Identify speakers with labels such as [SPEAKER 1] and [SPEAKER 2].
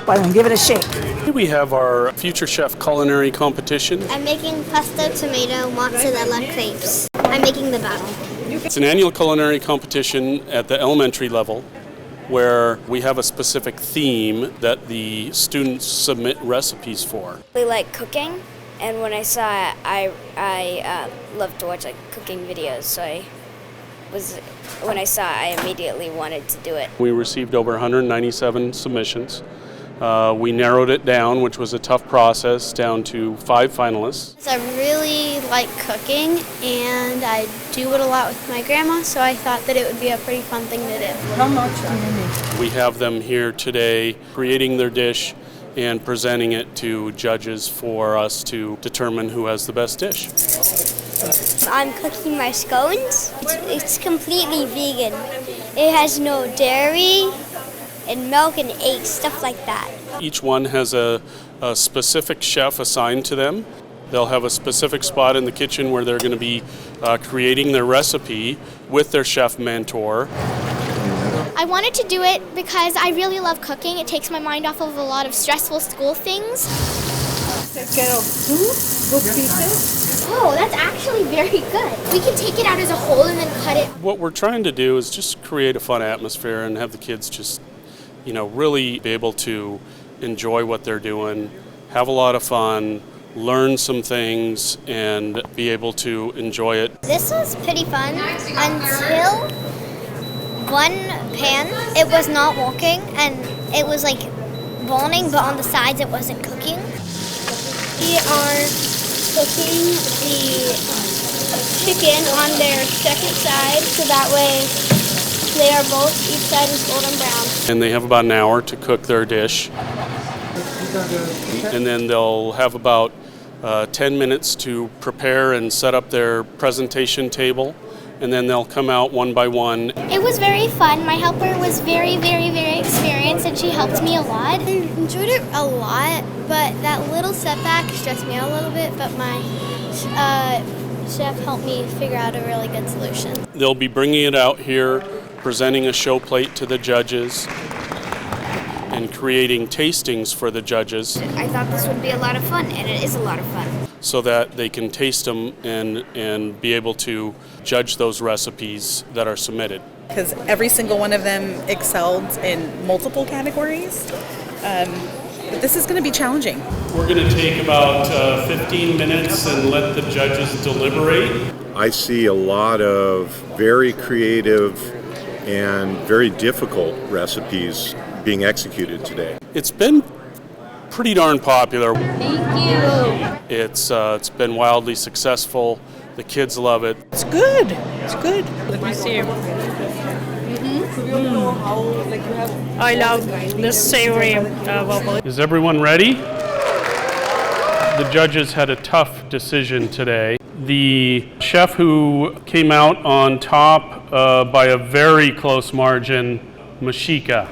[SPEAKER 1] up and give it a shake.
[SPEAKER 2] Here we have our future chef culinary competition.
[SPEAKER 3] I'm making pesto, tomato, mozzarella crepes. I'm making the batter.
[SPEAKER 2] It's an annual culinary competition at the elementary level where we have a specific theme that the students submit recipes for.
[SPEAKER 4] I like cooking, and when I saw it, I love to watch cooking videos, so when I saw it, I immediately wanted to do it.
[SPEAKER 2] We received over 197 submissions. We narrowed it down, which was a tough process, down to 5 finalists.
[SPEAKER 3] I really like cooking, and I do it a lot with my grandma, so I thought that it would be a pretty fun thing to do.
[SPEAKER 1] How much do you need?
[SPEAKER 2] We have them here today creating their dish and presenting it to judges for us to determine who has the best dish.
[SPEAKER 3] I'm cooking my scones. It's completely vegan. It has no dairy and milk and eggs, stuff like that.
[SPEAKER 2] Each one has a specific chef assigned to them. They'll have a specific spot in the kitchen where they're going to be creating their recipe with their chef mentor.
[SPEAKER 3] I wanted to do it because I really love cooking. It takes my mind off of a lot of stressful school things.
[SPEAKER 1] Take care of 2 good pieces.
[SPEAKER 3] Oh, that's actually very good. We can take it out as a whole and then cut it.
[SPEAKER 2] What we're trying to do is just create a fun atmosphere and have the kids just, really be able to enjoy what they're doing, have a lot of fun, learn some things, and be able to enjoy it.
[SPEAKER 3] This was pretty fun until one pan, it was not working, and it was burning, but on the sides it wasn't cooking. We are cooking the chicken on their second side, so that way they are both, each side is golden brown.
[SPEAKER 2] And they have about an hour to cook their dish. And then they'll have about 10 minutes to prepare and set up their presentation table. And then they'll come out one by one.
[SPEAKER 3] It was very fun. My helper was very, very, very experienced, and she helped me a lot. I enjoyed it a lot, but that little setback stressed me out a little bit, but my chef helped me figure out a really good solution.
[SPEAKER 2] They'll be bringing it out here, presenting a show plate to the judges, and creating tastings for the judges.
[SPEAKER 4] I thought this would be a lot of fun, and it is a lot of fun.
[SPEAKER 2] So that they can taste them and be able to judge those recipes that are submitted.
[SPEAKER 5] Because every single one of them excelled in multiple categories. But this is going to be challenging.
[SPEAKER 2] We're going to take about 15 minutes and let the judges deliberate.
[SPEAKER 6] I see a lot of very creative and very difficult recipes being executed today.
[SPEAKER 2] It's been pretty darn popular.
[SPEAKER 3] Thank you.
[SPEAKER 2] It's been wildly successful. The kids love it.
[SPEAKER 1] It's good. It's good. Let me see. I love this savory waffle.
[SPEAKER 2] Is everyone ready? The judges had a tough decision today. The chef who came out on top by a very close margin, Mishika.